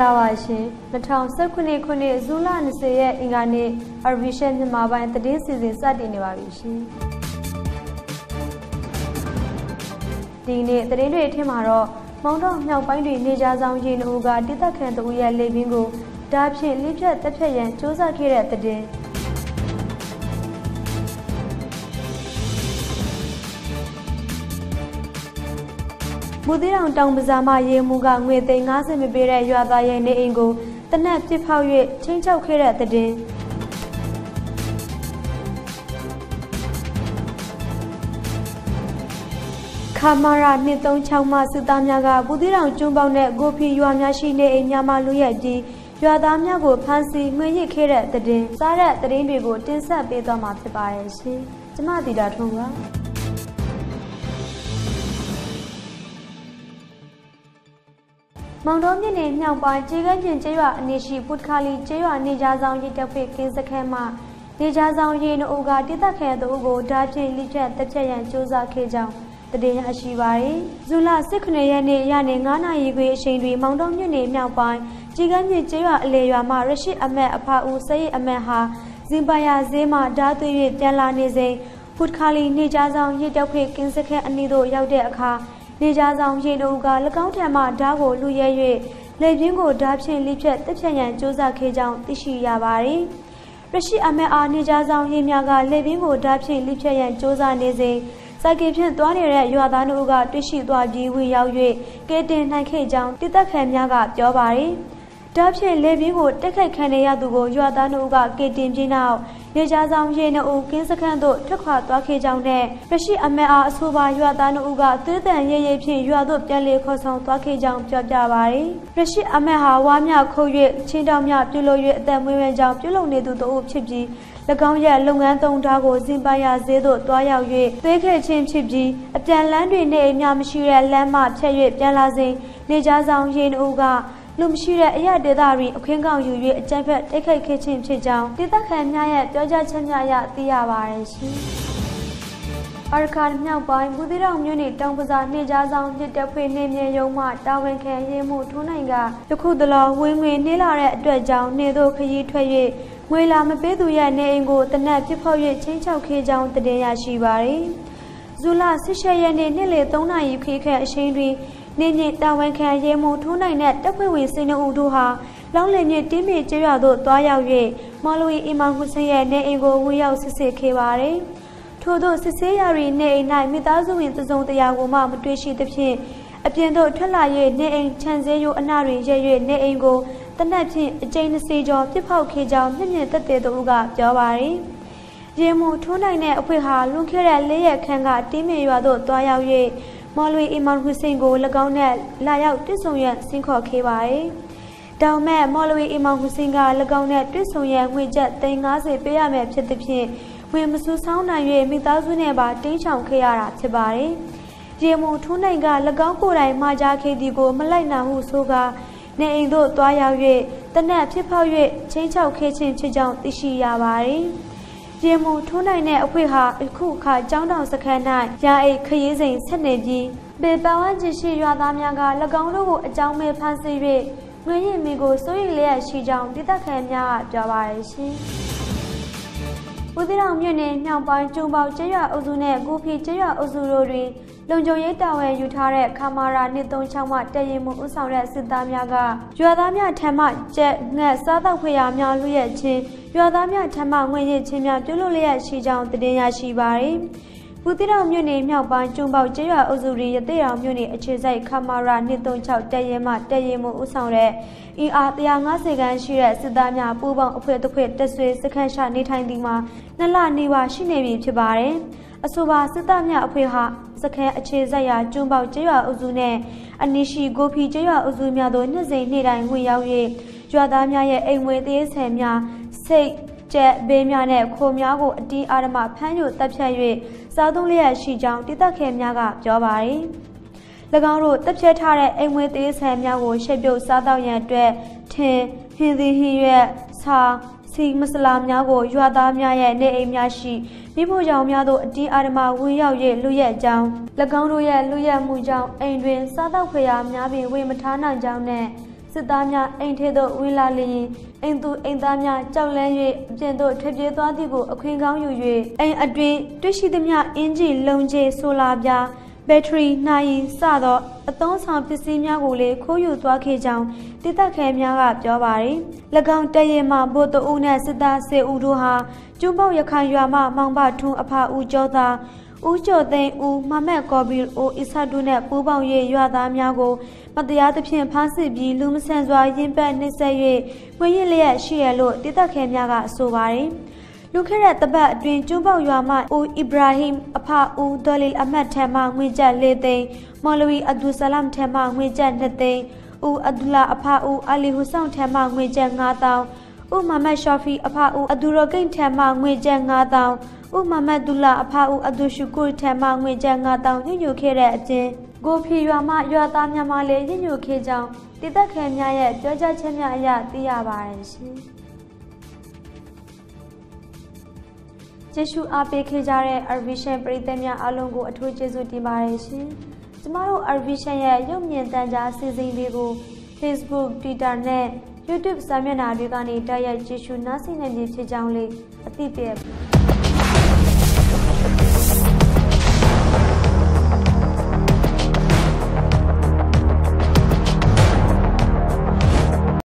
လာပါရှင်2019ခုနှစ်ဇူလ20ရက်အင်္ဂါနေ့ Arvision မြန်မာပိုင်းသတင်းစီစဉ်စတင်နေပါပြီရှင်ဒီနေ့သတင်းတွေအထက်မှာတော့မောင်တော်မြောက်ပိုင်းတွင်နေကြဆောင်ရင်တို့ကတိသက်ခံသူရဲ့လေပင်ကိုဓာဖြင့်လိဖြတ်တက်ဖြတ်ရန်စ조사ခဲ့တဲ့သတင်းမူသီတောင်တောင်ပဇာမရေမူကငွေသိန်း50မပေးတဲ့ရွာသားရဲ့နေအိမ်ကိုတနက်ပစ်ဖောက်၍ချင်းချောက်ခဲ့တဲ့သတင်းခမာရာ236မှစစ်သားများကမူသီတောင်ကျွန်းပေါက်နဲ့ဂိုဖီရွာများရှိနေအိမ်များမှလူရဲပြီးရွာသားများကိုဖမ်းဆီးငွေရစ်ခဲ့တဲ့သတင်းစားတဲ့သတင်းတွေကိုတင်ဆက်ပေးသွားမှာဖြစ်ပါတယ်ရှင်ကျမတီတာထွန်းပါမောင်တော်မြစ်နယ်မြောက်ပိုင်းကျေးကမ်းပြင်ကျေးရွာအနီးရှိပုတ်ခါလီကျေးရွာနေကြဆောင်ရစ်တပ်ဖွဲ့ကင်းစခန်းမှနေကြဆောင်ရင်းတို့ကတိသက်ခံသူကိုဓာဖြင့်လိဖြတ်တက်ဖြတ်ရန်စ조사ခဲ့ကြောင်းတည်ရရှိပါတယ်။ဇူလ19ရက်နေ့ညနေ9နာရီခွဲအချိန်တွင်မောင်တော်မြစ်နယ်မြောက်ပိုင်းကျေးကမ်းပြင်ကျေးရွာအလေရွာမှရရှိအမတ်အဖဦးစရိတ်အမတ်ဟာဇင်ပါယာဈေးမှဓာသွေး၍ပြန်လာနေစဉ်ပုတ်ခါလီနေကြဆောင်ရစ်တပ်ဖွဲ့ကင်းစခန်းအနီးသို့ရောက်တဲ့အခါနေကြဆောင်ရင်တို့က၎င်းထံမှဓာကိုလူရဲ၍လေပြင်းကိုဓာဖြင့်လိဖြတ်တက်ဖြတ်ရန်စ조사ခဲ့ကြောင်းသိရှိရပါတယ်။ရရှိအမတ်အားနေကြဆောင်ရင်များကလေပြင်းကိုဓာဖြင့်လိဖြတ်ရန်စ조사နေစဉ်စိုက်ကင်ဖြင့်သွားနေတဲ့ရွာသားတို့ကတွေ့ရှိသွားပြီးဝင်ရောက်၍ကဲတင်နိုင်ခဲ့ကြောင်းတိသက်ခံများကပြောပါတယ်။ဓာဖြင့်လေပြင်းကိုတက်ခိုက်ခံနေရသူကိုရွာသားတို့ကကဲတင်ပြီးနောက်နေကြဆောင်ရင်တို့ကင်းစခန်းသို့ထွက်ခွာသွားခဲ့ကြောင်းနဲ့ရရှိအမတ်အားအဆိုပါရွာသားတို့ကသွေးတန်ရဲရဲဖြင့်ရွာသို့ပြန်လည်ခေါ်ဆောင်သွားခဲ့ကြောင်းပြောပြပါတယ်။ရရှိအမတ်ဟာဝါမြခုတ်၍ချင်းတောင်မြပြုလုပ်၍အသက်မွေးဝမ်းကြောင်းပြုလုပ်နေသူတို့ဖြစ်ပြီး၎င်းရဲ့လုပ်ငန်းသုံးဓာကိုဇင်ပါယာဈေးသို့တွားရောက်၍သွေးခဲ့ခြင်းဖြစ်ပြီးအပြန်လန်းတွင်နေအများမရှိတဲ့လမ်းမှဖြတ်၍ပြန်လာစဉ်နေကြဆောင်ရင်တို့ကလူမရှိတဲ့အရာဒေသတွင်အခင်းကောင်ယူ၍အကြမ်းဖက်တိုက်ခိုက်ခဲ့ခြင်းဖြစ်ကြောင်းတိသက်ခံများရဲ့ပြောကြားချက်များအရသိရပါတယ်ရှင်။အာခါမြောက်ပိုင်းဘူးသီးတောင်မြို့နယ်တောင်ပဇာနေကြဆောင်ရစ်တပ်ဖွဲ့နေမြေရုံမှတာဝန်ခံရေးမှုထုံးနိုင်ကတခုတလောဝင်ငွေနှေးလာတဲ့အတွက်ကြောင့်နေသို့ခရီးထွက်၍ငွေလာမပေးသူရဲ့နေအိမ်ကိုတနက်ပစ်ဖောက်၍ချင်းချောက်ခဲ့ကြောင်းတင်ရရှိပါတယ်။ဇူလ18ရက်နေ့နေ့လယ်3နာရီခန့်အချိန်တွင်နေမြေတာဝန်ခံရဲမှုထိုးနိုင်တဲ့တပ်ဖွဲ့ဝင်စင်နှုတ်တို့ဟာလောင်းလည်မြေတင်းမြေကျေးရွာသို့တွားရောက်၍မော်လဝီအီမန်ဟူဆင်ရဲ့နေအိမ်ကိုဝင်ရောက်စစ်ဆေးခဲ့ပါတယ်။ထို့သောစစ်ဆေးရာတွင်နေအိမ်၌မိသားစုဝင်သုံးတရာကိုမှမတွေ့ရှိသဖြင့်အပြင်သို့ထွက်လာ၍နေအိမ်ခြံစည်းရိုးအနားတွင်ရဲ၍နေအိမ်ကိုတနက်ဖြင့်အကျဉ်း20ကျော်ပြစ်ဖောက်ခဲ့ကြောင်းမျက်မြင်သက်သေတို့ကပြောပါတယ်။ရဲမှုထိုးနိုင်တဲ့အဖွဲ့ဟာလွန်ခဲ့တဲ့၄ရက်ခန့်ကတင်းမြေရွာသို့တွားရောက်၍မော်လဝီအီမန်ဟူဆင်ကို၎င်းနဲ့လာရောက်တွေ့ဆုံရန်ဆင့်ခေါ်ခဲ့ပါတယ်။တောင်မဲ့မော်လဝီအီမန်ဟူဆင်က၎င်းနဲ့တွေ့ဆုံရန်ငွေကျပ်350ပေးရမယ်ဖြစ်သဖြင့်ဝင်မစူးဆောင်းနိုင်၍မိသားစုနဲ့ပါတင်းချောင်ခဲ့ရတာဖြစ်ပါတယ်။ရေမှုထိုးနိုင်က၎င်းကိုယ်တိုင်မှာကြားခဲ့သည်ကိုမလိုက်နာဟုဆိုကနေအိမ်သို့တွားရောက်၍တနက်ဖြစ်ဖောက်၍ချင်းချောက်ခဲ့ခြင်းဖြစ်ကြောင်းသိရှိရပါတယ်။ရေမှုထိုးနိုင်တဲ့အဖွဲ့ဟာအခုအခါကျောင်းတောင်စခန်း၌ရာအိတ်ခရီးစဉ်ဆက်နေပြီးပေပဝန်းကျင်ရှိရွာသားများက၎င်းတို့ကိုအကြောင်းမဲ့ဖမ်းဆီး၍ငွေရည်မီကိုစိုးရိမ်လျက်ရှိကြောင်းတိသက်ခံများကပြောပါရရှင်။ဦးသီးတောင်မြို့နယ်မြောက်ပိုင်းကျုံပေါကျေးရွာအုပ်စုနဲ့ကိုဖီကျေးရွာအုပ်စုတို့တွင်လုံခြုံရေးတာဝန်ယူထားတဲ့ခမာရာ236မှတရင်မှုဦးဆောင်တဲ့စစ်သားများကရွာသားများထံမှကျက်ငှက်စားသောက်ဖွယ်ရာများလူရဲချင်းရွာသားများထံမှငွေရည်ချင်းများပြုလုပ်လျက်ရှိကြောင်းတင်ရရှိပါသည်။ဘူးသီးတောင်မြို့နယ်မြောက်ပိုင်းကျုံပေါကျေးရွာအုပ်စုတွင်ရသေးတော်မြို့နယ်အခြေစိုက်ခမာရာ236တရင်မှတရင်မှုဦးဆောင်တဲ့အင်အား150ခန်းရှိတဲ့စစ်သားများပူးပေါင်းအဖွဲ့တစ်ဖွဲ့တက်ဆွေစခန်းချနေထိုင်သည်မှာ2လနေပါရှိနေပြီဖြစ်ပါတယ်။အဆိုပါစစ်သားများအဖွဲ့ဟာစခန်းအခြေစိုက်ရာကျုံပေါကျေးရွာအုပ်စုနဲ့အနီးရှိဂိုဖီကျေးရွာအုပ်စုများသို့နှစ်စဉ်နေ့တိုင်းဝင်ရောက်၍ရွာသားများရဲ့အိမ်ဝေးသေးဆန်များစိတ်ကျက်ဘေးများနဲ့ခိုများကိုအတီးအာရမဖမ်းယူတပ်ဖြတ်၍စားသုံးလျက်ရှိကြောင်းတိသက်ခဲများကပြောပါတယ်။၎င်းတို့တပ်ဖြတ်ထားတဲ့အိမ်ဝေးသေးဆန်များကိုရှက်ပြုတ်စားတော့ရန်အတွက်ထင်ဟင်းသီးဟင်းရွက်စာစီမစလာများကိုရွာသားများရဲ့နေအိမ်များရှိမိဖို့ကြောင့်များတို့အတီးအာရမဝင်ရောက်၍လူရဲကြောင်း၎င်းတို့ရဲ့လူရဲမှုကြောင့်အိမ်တွင်စားတော့ဖွယ်ရာများပင်ဝေမထားနိုင်ကြောင်းနဲ့စ စစ်သားများအိမ်ထဲသို့ဝင်လာလျင်အိမ်သူအိမ်သားများကြောက်လန့်၍အပြင်သို့ထွက်ပြေးသွားသည်ကိုအခွင့်ကောင်းယူ၍အိမ်အတွင်းတွေ့ရှိသမျှအင်ဂျီလုံခြေဆိုလာပြားဘက်ထရီနှာရည်စသောအသုံးဆောင်ပစ္စည်းများကိုလည်းခိုးယူသွားခဲ့ကြောင်းဒေသခံများကပြောပါရယ်၎င်းတရဲမှဗိုလ်တအုပ်နှင့်စစ်သား10ဦးတို့ဟာကျူးပေါရခိုင်ရွာမှမောင်ဘထွန်းအဖဦးကျော်သားဦးကျော်သိန်းဦးမမတ်ကော်ဘီအိုအစ်ဆာတို့နဲ့ပူးပေါင်း၍ရွာသားများကိုမတရားသဖြင့်ဖမ်းဆီးပြီးလူမဆန်စွာရင်းပက်နှိပ်စက်၍ငွေရစ်လျက်ရှိရလို့ဒေသခံများကဆိုပါရယ်လူခဲ့တဲ့တပတ်အတွင်းကျူးပေါရွာမှဦးအီဘရာဟင်အဖဦးဒေါ်လီအမတ်ထံမှငွေကျပ်4သိန်းမော်လဝီအဒူဆလမ်ထံမှငွေကျပ်2သိန်းဦးအဒူလာအဖဦးအလီဟူဆောင်ထံမှငွေကျပ်9000ဦးမမတ်ရှော်ဖီအဖဦးအဒူရကိန်ထံမှငွေကျပ်9000ဦးမမတ်ဒူလာအဖဦးအဒူရှုကူထံမှငွေကျပ်9000ညှို့ညွခဲ့တဲ့အပြင်ကိုဖီရွာမှရွာသားများမှလည်းညှို့ညွခဲ့ကြောင်းဒေသခံများရဲ့ပြောကြားချက်များအရသိရပါတယ်ရှင်ကျေးဇူးအားပေးခဲ့ကြတဲ့ Arvision ပရိသတ်များအားလုံးကိုအထူးကျေးဇူးတင်ပါတယ်ရှင်။ကျမတို့ Arvision ရဲ့ရုပ်မြင်သံကြားအစီအစဉ်လေးကို Facebook, Twitter နဲ့ YouTube စာမျက်နှာတွေကနေတိုက်ရိုက်ကြည့်ရှုနားဆင်နိုင်ပြီဖြစ်ကြောင်းလေးအသိပေး